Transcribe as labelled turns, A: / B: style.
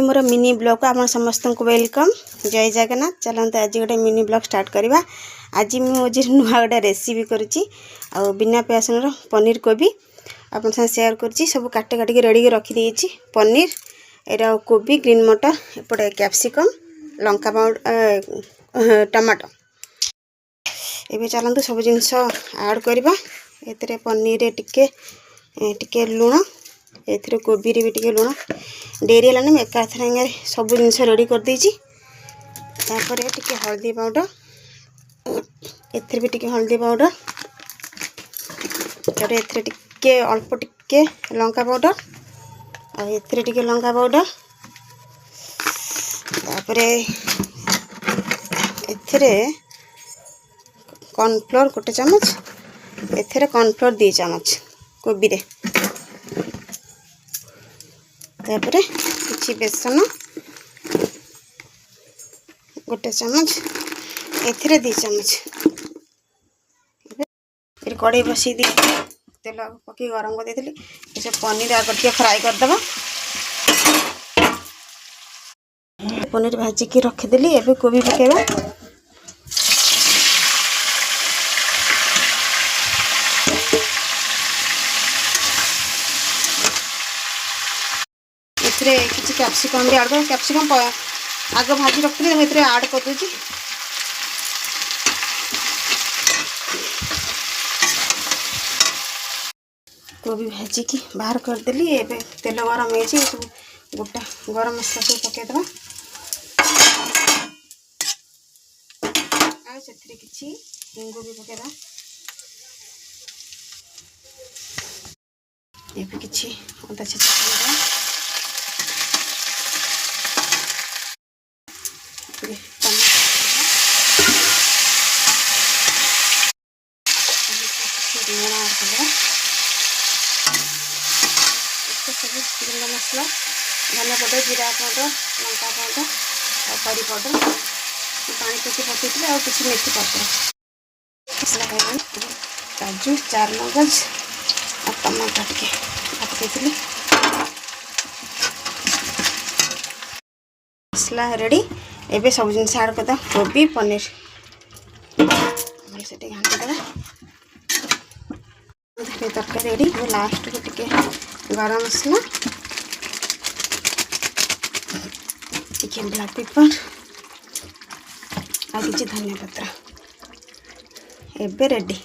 A: मोर mini blog को आप समस्त को वेलकम। जय जगन्नाथ। चलते आज गोटे मिनी ब्लॉग स्टार्ट करवा। आज मुझे नुआ गोटे रेसिपी करुच्ची आ बिना प्यासन पनीर कोबी आप सेयार करुच्ची। सब काटे काटिक रेडी रखी पनीर एरा कोबी ग्रीन मटर एपटे कैप्सिकम लंका पाउडर टमाटो। एबे चलतु सब जिनस ऐड करवा। एतरे पनीर टिके लुण एथरे कोबी रे भी टिके लुण डेरी है मैं एका थरे सब जिनस रेडी कर देछि। तापर टिके हल्दी पाउडर एथरे भी टिके हल्दी पाउडर और एथरे टिके अल्प टिके लंका पाउडर और एथरे टिके लंका पाउडर। तापर एथरे कॉर्नफ्लोर गोटे चमच एथरे कॉर्नफ्लोर 2 चमच कोबी रे। तापर किछि बेसन गोटे चमच एथरे 2 चमच। फिर कढ़ाई बसई दी तेल पकई गरम कर देती। से पनीर आग टे फ्राए करदे। पनीर भाजिक रखीदेली। एबे कोबी पकेबा। एथरे किछि कैप्सिकम भी ऐड कर। कैप्सिकम आग भाजी रखी एथरे ऐड कर दूची। कोबी भाजी की बाहर कर देली। एबे तेल गरम है सब गोटा गरम मसला सब पकेदबा। आ सेथरे किछि हिंगु भी पकेदा। एबे किछि अदा छेचा पकेदा। सब मसला धनिया पाउडर जीरा पाउडर लंका पाउडर और करी पाउडर पानी पके पकई और किसी मेथी पत्र मसला काजू चार मगज और टमाटर टिके पकई। मसला रेडी। एबे सब जिन ऐड करदा। कोबी पनीर भलसे घाटी देवा। तरकारी रेडी। लास्ट को टिके गरम मसला टिके ब्लैक पेपर आ किछि धनिया पत्र एबे रेडी।